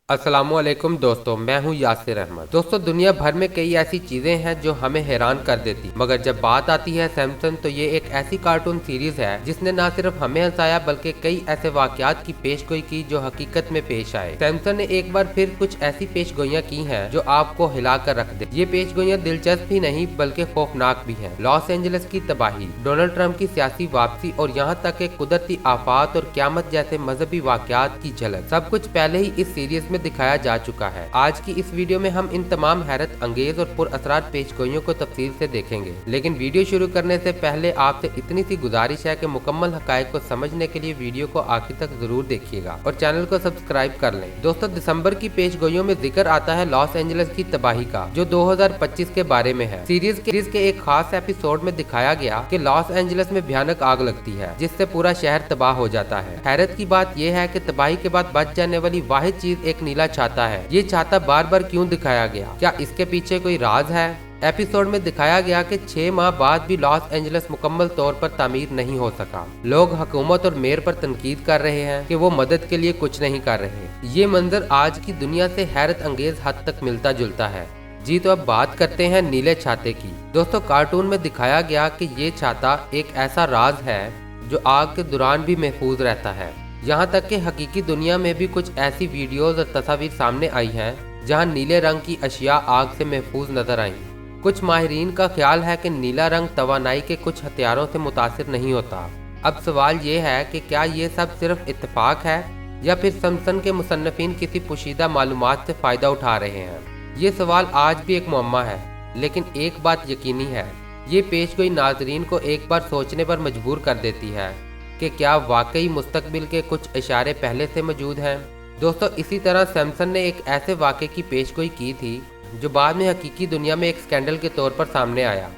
अस्सलामुअलैकुम दोस्तों, मैं हूं यासिर अहमद। दोस्तों, दुनिया भर में कई ऐसी चीजें हैं जो हमें हैरान कर देती, मगर जब बात आती है सैमसन तो ये एक ऐसी कार्टून सीरीज है जिसने न सिर्फ हमें हंसाया बल्कि कई ऐसे वाकयात की पेशगोई की जो हकीकत में पेश आए। सैमसन ने एक बार फिर कुछ ऐसी पेशगोइयां की हैं जो आपको हिला कर रख दे। ये पेशगोइयां दिलचस्प ही नहीं बल्कि खौफनाक भी हैं। लॉस एंजलिस की तबाही, डोनाल्ड ट्रंप की सियासी वापसी और यहाँ तक कि कुदरती आफात और क्यामत जैसे मजहबी वाकयात की झलक, सब कुछ पहले ही इस सीरीज में दिखाया जा चुका है। आज की इस वीडियो में हम इन तमाम हैरत अंगेज और पुरअसरार पेशगोइयों को तफसील से देखेंगे, लेकिन वीडियो शुरू करने से पहले आपसे इतनी सी गुजारिश है कि मुकम्मल हकायक को समझने के लिए वीडियो को आखिर तक जरूर देखिएगा और चैनल को सब्सक्राइब कर लें। दोस्तों, दिसंबर की पेशगोइयों में जिक्र आता है लॉस एंजलिस की तबाही का, जो 2025 के बारे में है। सीरीज के एक खास एपिसोड में दिखाया गया कि लॉस एंजलिस में भयानक आग लगती है जिससे पूरा शहर तबाह हो जाता है। हैरत की बात यह है कि तबाही के बाद बच जाने वाली वाहिद चीज एक नीला छाता है। ये छाता बार बार क्यों दिखाया गया? क्या इसके पीछे कोई राज है? एपिसोड में दिखाया गया कि 6 माह बाद भी लॉस एंजलिस मुकम्मल तौर पर तामीर नहीं हो सका। लोग हुकूमत और मेयर पर तनकीद कर रहे हैं कि वो मदद के लिए कुछ नहीं कर रहे। ये मंजर आज की दुनिया से हैरत अंगेज हद तक मिलता जुलता है। जी, तो अब बात करते हैं नीले छाते की। दोस्तों, कार्टून में दिखाया गया कि ये छाता एक ऐसा राज है जो आग के दौरान भी महफूज रहता है। यहाँ तक कि हकीकी दुनिया में भी कुछ ऐसी वीडियोज और तस्वीर सामने आई हैं जहाँ नीले रंग की अशिया आग से महफूज नजर आई। कुछ माहिरीन का ख्याल है कि नीला रंग तवानाई के कुछ हथियारों से मुतासिर नहीं होता। अब सवाल ये है कि क्या ये सब सिर्फ इत्तेफाक है या फिर सैमसन के मुसन्निफीन किसी पोशीदा मालूमात से फ़ायदा उठा रहे हैं? ये सवाल आज भी एक मुअम्मा है, लेकिन एक बात यकीनी है, ये पेशगोई नाजरीन को एक बार सोचने पर मजबूर कर देती है कि क्या वाकई मुस्तकबिल के कुछ इशारे पहले से मौजूद हैं। दोस्तों, इसी तरह सैमसन ने एक ऐसे वाक़े की पेशगोई की थी जो बाद में हकीकी दुनिया में एक स्कैंडल के तौर पर सामने आया।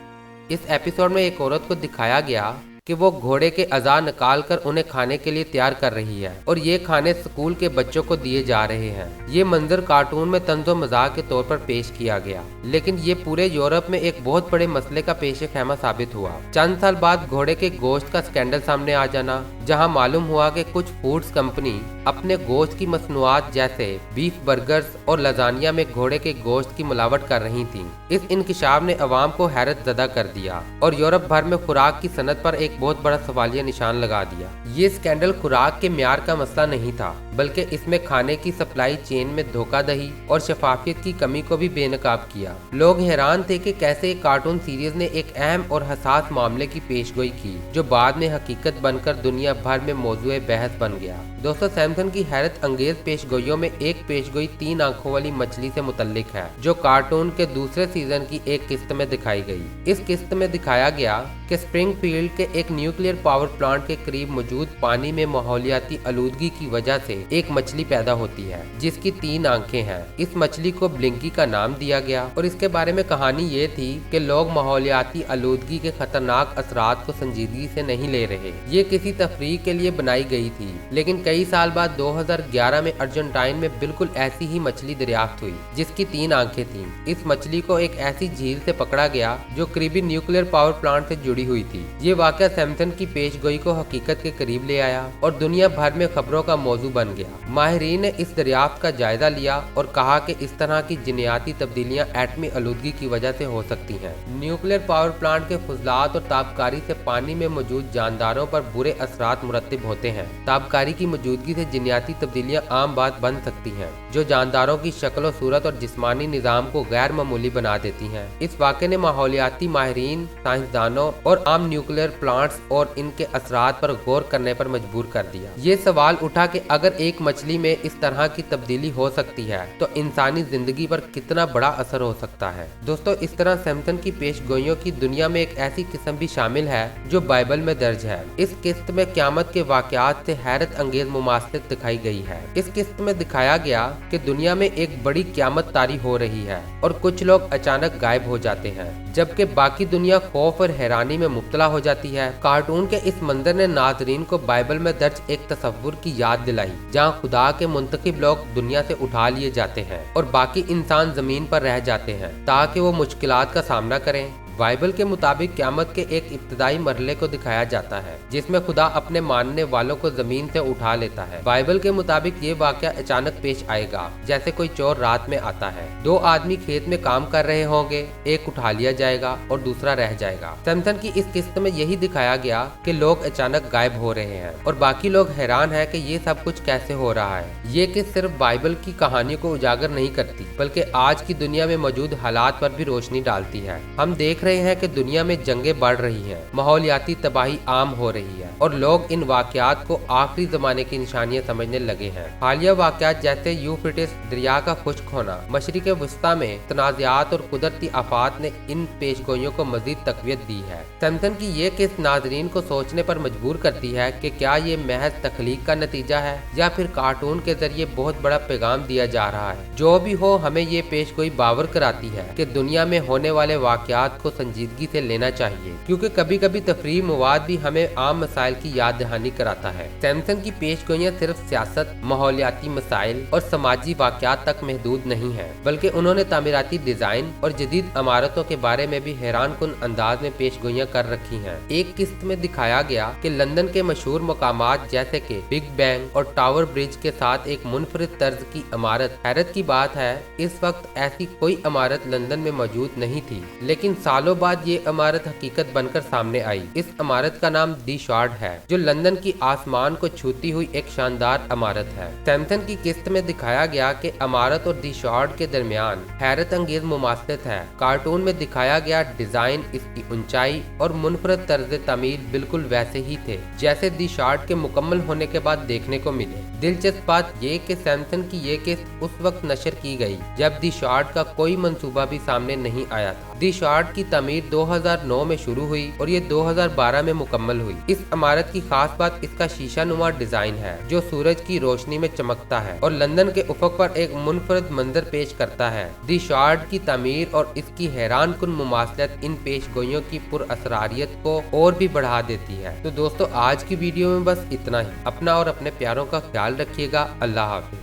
इस एपिसोड में एक औरत को दिखाया गया कि वो घोड़े के अज़ा निकाल कर उन्हें खाने के लिए तैयार कर रही है और ये खाने स्कूल के बच्चों को दिए जा रहे हैं। ये मंजर कार्टून में तंज़ो मज़ाक के तौर पर पेश किया गया, लेकिन ये पूरे यूरोप में एक बहुत बड़े मसले का पेश खैमा साबित हुआ। चंद साल बाद घोड़े के गोश्त का स्कैंडल सामने आ जाना, जहां मालूम हुआ कि कुछ फूड्स कंपनी अपने गोश्त की मसनूआत जैसे बीफ बर्गर्स और लजानिया में घोड़े के गोश्त की मिलावट कर रही थी। इस इंकशाफ ने अवाम को हैरत ज़दा कर दिया और यूरोप भर में खुराक की सनत पर एक बहुत बड़ा सवालिया निशान लगा दिया। ये स्कैंडल खुराक के म्यार का मसला नहीं था, बल्कि इसमें खाने की सप्लाई चेन में धोखाधड़ी और शफाफियत की कमी को भी बेनकाब किया। लोग हैरान थे कि कैसे एक कार्टून सीरीज ने एक अहम और हसास मामले की पेशगोई की जो बाद में हकीकत बनकर दुनिया भर में मौजूए बहस बन गया। दोस्तों, सैमसन की हैरत अंगेज पेशगोइयों में एक पेशगोई 3 आंखों वाली मछली से मुतल्लिक है जो कार्टून के दूसरे सीजन की एक किस्त में दिखाई गई। इस किस्त में दिखाया गया कि स्प्रिंगफील्ड के एक न्यूक्लियर पावर प्लांट के करीब मौजूद पानी में माहौलियाती आलूदगी की वजह से एक मछली पैदा होती है जिसकी 3 आंखें हैं। इस मछली को ब्लिंकी का नाम दिया गया और इसके बारे में कहानी ये थी कि लोग माहौलियाती आलूदगी के खतरनाक असरात को संजीदगी से नहीं ले रहे। ये किसी तफरीह के लिए बनाई गई थी, लेकिन कई साल बाद 2011 में अर्जेंटाइन में बिल्कुल ऐसी ही मछली दरियाफ्त हुई जिसकी 3 आंखें थीं। इस मछली को एक ऐसी झील से पकड़ा गया जो करीबी न्यूक्लियर पावर प्लांट से जुड़ी हुई थी। ये वाकया सैमसन की पेशगोई को हकीकत के करीब ले आया और दुनिया भर में खबरों का मौजू बन गया। माहिरीन ने इस दरियाफ्त का जायजा लिया और कहा कि इस तरह की जिनियाती तब्दीलियां एटमी आलूदगी की वजह से हो सकती हैं। न्यूक्लियर पावर प्लांट के फुजलात और ताबकारी से पानी में मौजूद जानदारों पर बुरे असरात मुरतब होते हैं। ताबकारी की मौजूदगी से जिनियाती तब्दीलियां आम बात बन सकती हैं जो जानदारों की शक्ल सूरत और जिस्मानी निज़ाम को गैर मामूली बना देती हैं। इस वाक़े ने माहौलियाती माहिरीन, साइंसदानों और आम न्यूक्लियर प्लांट्स और इनके असरात पर गौर करने पर मजबूर कर दिया। ये सवाल उठा कि अगर एक मछली में इस तरह की तब्दीली हो सकती है तो इंसानी जिंदगी पर कितना बड़ा असर हो सकता है। दोस्तों, इस तरह सैमसन की पेशगोइयों की दुनिया में एक ऐसी किस्म भी शामिल है जो बाइबल में दर्ज है। इस किस्त में क़यामत के वाक़यात से हैरत अंगेज मुमासलत दिखाई गई है। इस किस्त में दिखाया गया कि दुनिया में एक बड़ी क़यामत तारी हो रही है और कुछ लोग अचानक गायब हो जाते हैं जबकि बाकी दुनिया खौफ और हैरानी में मुब्तला हो जाती है। कार्टून के इस मंजर ने नाजरीन को बाइबल में दर्ज एक तस्वुर की याद दिलाई जहां खुदा के मुंतखब लोग दुनिया से उठा लिए जाते हैं और बाकी इंसान जमीन पर रह जाते हैं ताकि वो मुश्किलात का सामना करें। बाइबल के मुताबिक क़यामत के एक इब्तदाई मरहले को दिखाया जाता है जिसमें खुदा अपने मानने वालों को जमीन से उठा लेता है। बाइबल के मुताबिक ये वाक़या अचानक पेश आएगा, जैसे कोई चोर रात में आता है। दो आदमी खेत में काम कर रहे होंगे, एक उठा लिया जाएगा और दूसरा रह जाएगा। सैमसन की इस किस्त में यही दिखाया गया कि लोग अचानक गायब हो रहे हैं और बाकी लोग हैरान हैं कि ये सब कुछ कैसे हो रहा है। ये किस्त सिर्फ बाइबल की कहानियों को उजागर नहीं करती, बल्कि आज की दुनिया में मौजूद हालात पर भी रोशनी डालती है। हम देख रहे हैं कि दुनिया में जंगें बढ़ रही हैं, माहौलियाती तबाही आम हो रही है और लोग इन वाकयात को आखिरी जमाने की निशानियां समझने लगे हैं। हालिया वाकयात जैसे यूफ्रेटिस दरिया का खुश्क होना, मशरिक़ वस्ता में तनाज़ात और कुदरती आफात ने इन पेशगोइयों को मजीद तक़वियत दी है। सैमसन की ये किस्त नाजरीन को सोचने पर मजबूर करती है कि क्या ये महज तख्लीक का नतीजा है या फिर कार्टून के जरिए बहुत बड़ा पैगाम दिया जा रहा है। जो भी हो, हमें ये पेशगोई बावर कराती है कि दुनिया में होने वाले वाकयात को संजीदगी से लेना चाहिए, क्योंकि कभी कभी तफरीह मवाद भी हमें आम मसाइल की याद दहानी कराता है। सैमसन की पेशगोइयाँ सिर्फ सियासत, माहौलियाती मसाइल और समाजी वाकयात तक महदूद नहीं है, बल्कि उन्होंने तामीराती डिजाइन और जदीद इमारतों के बारे में भी हैरान कुन अंदाज में पेशगोइयाँ कर रखी हैं। एक किस्त में दिखाया गया कि लंदन के मशहूर मकामात जैसे कि बिग बैंग और टावर ब्रिज के साथ एक मुनफरिद तर्ज की इमारत। हैरत की बात है, इस वक्त ऐसी कोई इमारत लंदन में मौजूद नहीं थी, लेकिन सालों बाद ये इमारत हकीकत बनकर सामने आई। इस इमारत का नाम दी शार्ड है, जो लंदन की आसमान को छूती हुई एक शानदार इमारत है। सैमसन की किस्त में दिखाया गया कि इमारत और दी शार्ड के दरमियान हैरत अंगेज मुमासलत है। कार्टून में दिखाया गया डिजाइन, इसकी ऊंचाई और मुनफरद तर्ज तामीर बिल्कुल वैसे ही थे जैसे दी शार्ड के मुकम्मल होने के बाद देखने को मिले। दिलचस्प बात ये कि सैमसन की ये किस्त उस वक्त नशर की गई जब दी शार्ड का कोई मंसूबा भी सामने नहीं आया था। दी शार्ड की तमीर 2009 में शुरू हुई और ये 2012 में मुकम्मल हुई। इस इमारत की खास बात इसका शीशा नुमा डिजाइन है, जो सूरज की रोशनी में चमकता है और लंदन के उफक पर एक मुनफरद मंजर पेश करता है। दी शार्ड की तमीर और इसकी हैरान कुन मुमासलत इन पेशगोइयों की पुरअसरारियत को और भी बढ़ा देती है। तो दोस्तों, आज की वीडियो में बस इतना ही। अपना और अपने प्यारों का ख्याल रखिएगा। अल्लाह हाफिज।